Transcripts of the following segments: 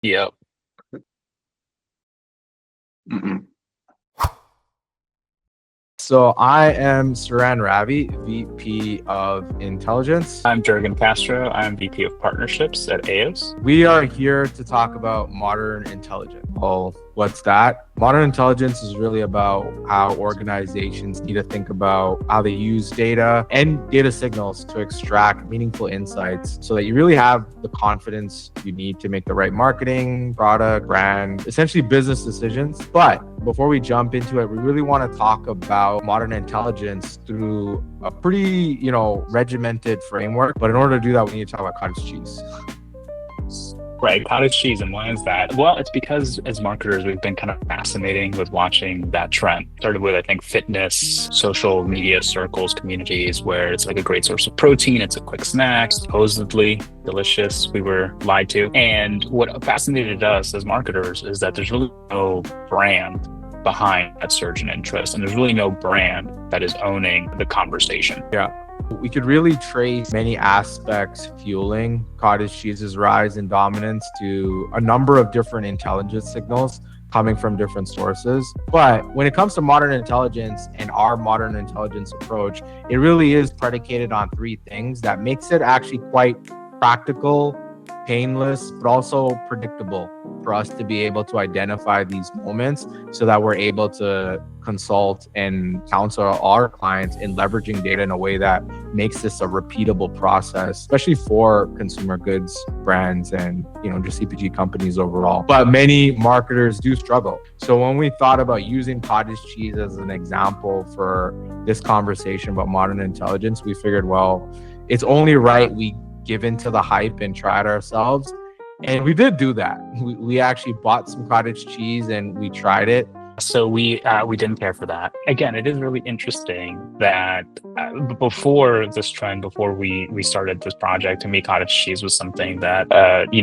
Yep. Mm-mm. So I am Suran Ravi, VP of Intelligence. I'm Jurgen Castro. I'm VP of Partnerships at AOS. We are here to talk about modern intelligence. Well, what's that? Modern intelligence is really about how organizations need to think about how they use data and data signals to extract meaningful insights so that you really have the confidence you need to make the right marketing, product, brand, essentially business decisions. But before we jump into it, we really want to talk about modern intelligence through a pretty, regimented framework. But in order to do that, we need to talk about cottage cheese. Right, cottage cheese. And why is that? Well, it's because as marketers, we've been kind of fascinating with watching that trend. Started with, I think, fitness, social media circles, communities, where it's like a great source of protein. It's a quick snack, supposedly delicious. We were lied to. And what fascinated us as marketers is that there's really no brand behind that surge in interest. And there's really no brand that is owning the conversation. Yeah. We could really trace many aspects fueling cottage cheese's rise in dominance to a number of different intelligence signals coming from different sources. But when it comes to modern intelligence and our modern intelligence approach, it really is predicated on three things that makes it actually quite practical, painless, but also predictable for us to be able to identify these moments so that we're able to consult and counsel our clients in leveraging data in a way that makes this a repeatable process, especially for consumer goods brands and, just CPG companies overall. But many marketers do struggle. So when we thought about using cottage cheese as an example for this conversation about modern intelligence, we figured, well, it's only right we give into the hype and try it ourselves. And we did do that. We actually bought some cottage cheese and we tried it. So we didn't care for that. Again, it is really interesting that before this trend, before we started this project, to me, cottage cheese was something that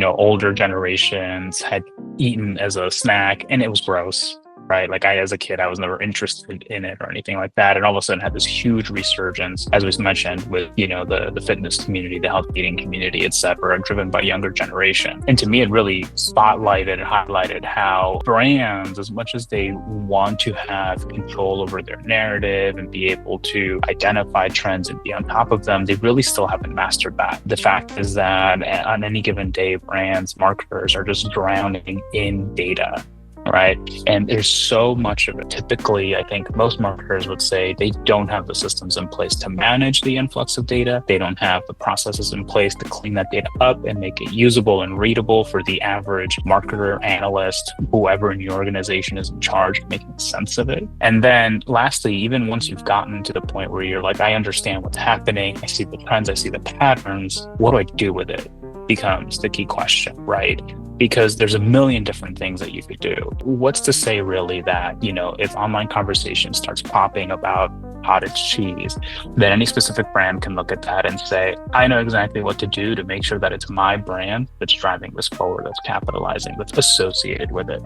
older generations had eaten as a snack, and it was gross. Right. Like as a kid, I was never interested in it or anything like that. And all of a sudden had this huge resurgence, as was mentioned, with, the fitness community, the health eating community, et cetera, driven by younger generation. And to me, it really spotlighted and highlighted how brands, as much as they want to have control over their narrative and be able to identify trends and be on top of them, they really still haven't mastered that. The fact is that on any given day, brands, marketers are just drowning in data. Right. And there's so much of it. Typically, I think most marketers would say they don't have the systems in place to manage the influx of data. They don't have the processes in place to clean that data up and make it usable and readable for the average marketer, analyst, whoever in your organization is in charge of making sense of it. And then lastly, even once you've gotten to the point where you're like, I understand what's happening, I see the trends, I see the patterns, what do I do with it? Becomes the key question, right? Because there's a million different things that you could do. What's to say really that, if online conversation starts popping about cottage cheese, then any specific brand can look at that and say, I know exactly what to do to make sure that it's my brand that's driving this forward, that's capitalizing, that's associated with it.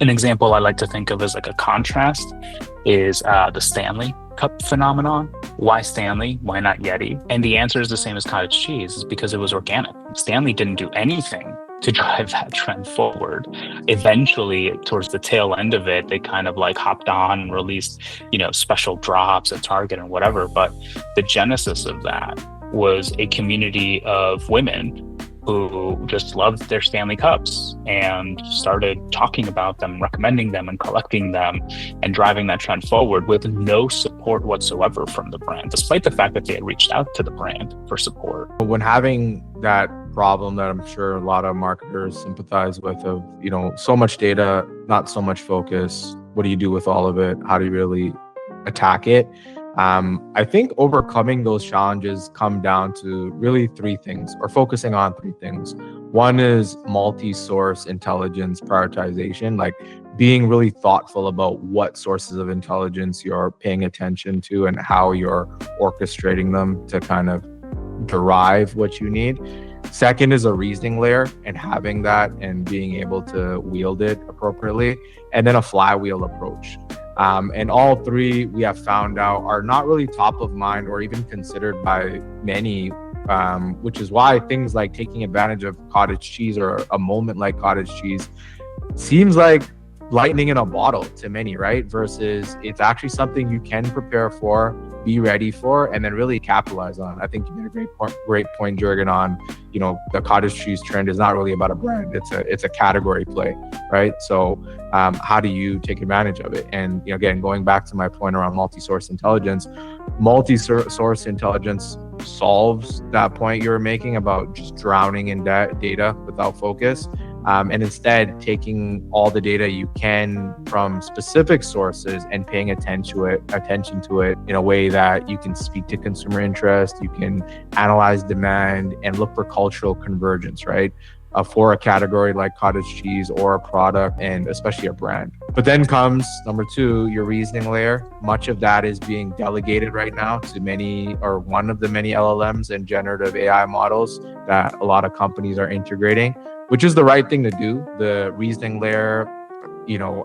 An example I like to think of as like a contrast is the Stanley Cup phenomenon. Why Stanley? Why not Yeti? And the answer is the same as cottage cheese, is because it was organic. Stanley didn't do anything to drive that trend forward. Eventually, towards the tail end of it, they kind of like hopped on and released, special drops at Target and whatever. But the genesis of that was a community of women who just loved their Stanley Cups and started talking about them, recommending them and collecting them and driving that trend forward with no support whatsoever from the brand, despite the fact that they had reached out to the brand for support. When having that problem that I'm sure a lot of marketers sympathize with of, so much data, not so much focus, what do you do with all of it? How do you really attack it? I think overcoming those challenges come down to really three things, or focusing on three things. One is multi-source intelligence prioritization, like being really thoughtful about what sources of intelligence you're paying attention to and how you're orchestrating them to kind of derive what you need. Second is a reasoning layer and having that and being able to wield it appropriately. And then a flywheel approach. And all three we have found out are not really top of mind or even considered by many which is why things like taking advantage of cottage cheese or a moment like cottage cheese seems like lightning in a bottle to many, right? Versus it's actually something you can prepare for, be ready for, and then really capitalize on. I think you made a great point, Jurgen, on, the cottage cheese trend is not really about a brand. It's a category play, right? So how do you take advantage of it? And again, going back to my point around multi-source intelligence solves that point you were making about just drowning in data without focus. And instead taking all the data you can from specific sources and paying attention to it in a way that you can speak to consumer interest, you can analyze demand and look for cultural convergence, right? For a category like cottage cheese or a product, and especially a brand. But then comes number 2, your reasoning layer. Much of that is being delegated right now to one of the many LLMs and generative AI models that a lot of companies are integrating, which is the right thing to do. The reasoning layer,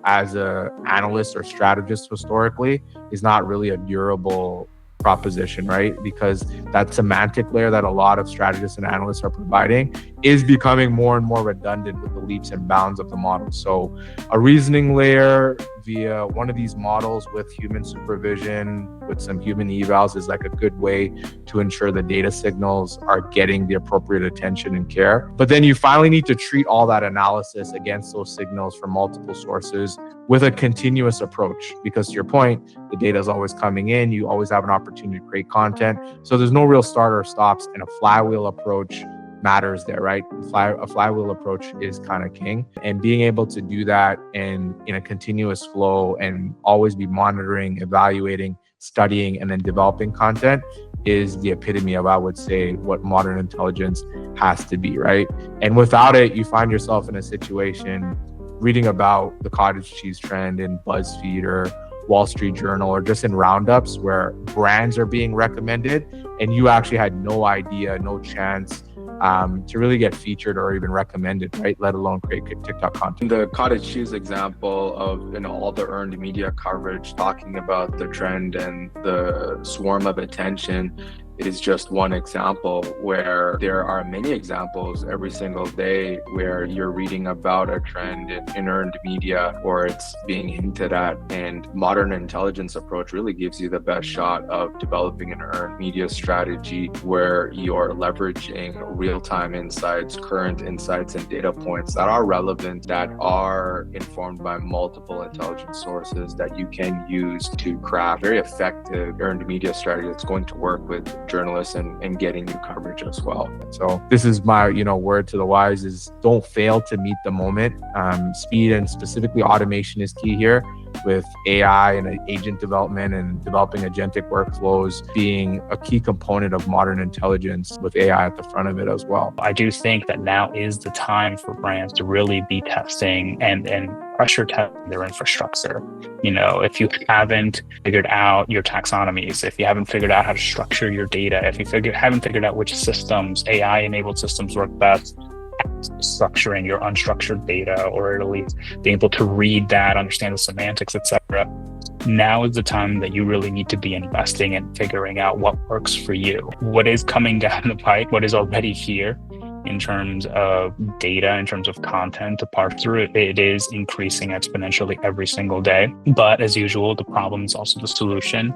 as a analyst or strategist historically, is not really a durable proposition, right? Because that semantic layer that a lot of strategists and analysts are providing is becoming more and more redundant with the leaps and bounds of the model. So a reasoning layer via one of these models with human supervision, with some human evals, is like a good way to ensure the data signals are getting the appropriate attention and care. But then you finally need to treat all that analysis against those signals from multiple sources with a continuous approach, because to your point, the data is always coming in. You always have an opportunity to create content. So there's no real start or stops, and a flywheel approach matters there, right? A flywheel approach is kind of king. And being able to do that in a continuous flow and always be monitoring, evaluating, studying, and then developing content is the epitome of, I would say, what modern intelligence has to be, right? And without it, you find yourself in a situation reading about the cottage cheese trend in BuzzFeed or Wall Street Journal or just in roundups where brands are being recommended and you actually had no idea, no chance to really get featured or even recommended, right? Let alone create TikTok content. The cottage cheese example of all the earned media coverage talking about the trend and the swarm of attention is just one example, where there are many examples every single day where you're reading about a trend in earned media or it's being hinted at. And modern intelligence approach really gives you the best shot of developing an earned media strategy where you're leveraging real-time insights, current insights, and data points that are relevant, that are informed by multiple intelligence sources that you can use to craft very effective earned media strategy that's going to work with journalists and getting you coverage as well. So this is my, word to the wise is don't fail to meet the moment. Speed and specifically automation is key here, with AI and agent development and developing agentic workflows being a key component of modern intelligence with AI at the front of it as well. I do think that now is the time for brands to really be testing and pressure testing their infrastructure. If you haven't figured out your taxonomies, if you haven't figured out how to structure your data, if you haven't figured out which systems, AI-enabled systems work best at structuring your unstructured data, or at least being able to read that, understand the semantics, etc. Now is the time that you really need to be investing in figuring out what works for you. What is coming down the pipe, what is already here in terms of data, in terms of content to parse through, it is increasing exponentially every single day. But as usual, the problem is also the solution.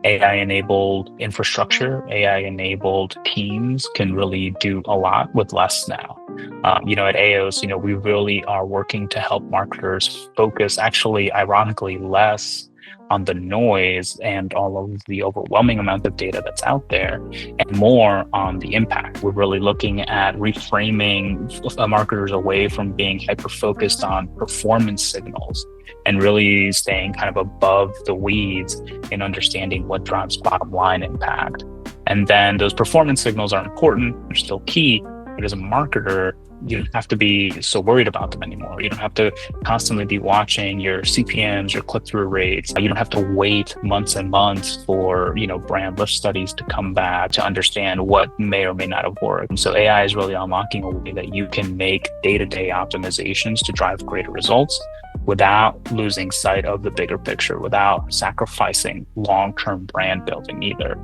AI-enabled infrastructure, AI-enabled teams can really do a lot with less now. At AOS, we really are working to help marketers focus, actually, ironically, less on the noise and all of the overwhelming amount of data that's out there, and more on the impact. We're really looking at reframing marketers away from being hyper-focused on performance signals and really staying kind of above the weeds in understanding what drives bottom line impact. And then those performance signals are important, they're still key, but as a marketer, you don't have to be so worried about them anymore. You don't have to constantly be watching your CPMs, your click-through rates. You don't have to wait months and months for, brand lift studies to come back to understand what may or may not have worked. And so AI is really unlocking a way that you can make day-to-day optimizations to drive greater results without losing sight of the bigger picture, without sacrificing long-term brand building either.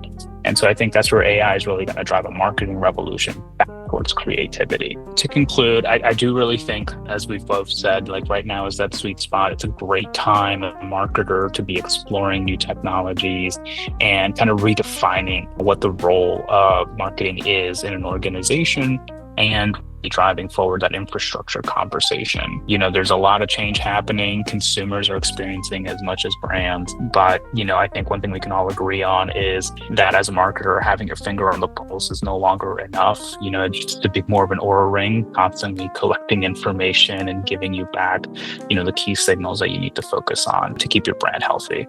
And so I think that's where AI is really going to drive a marketing revolution back towards creativity. To conclude, I do really think, as we've both said, like right now is that sweet spot. It's a great time as a marketer to be exploring new technologies and kind of redefining what the role of marketing is in an organization and driving forward that infrastructure conversation. There's a lot of change happening. Consumers are experiencing as much as brands. But, I think one thing we can all agree on is that as a marketer, having your finger on the pulse is no longer enough. It's just to be more of an Oura ring, constantly collecting information and giving you back, the key signals that you need to focus on to keep your brand healthy.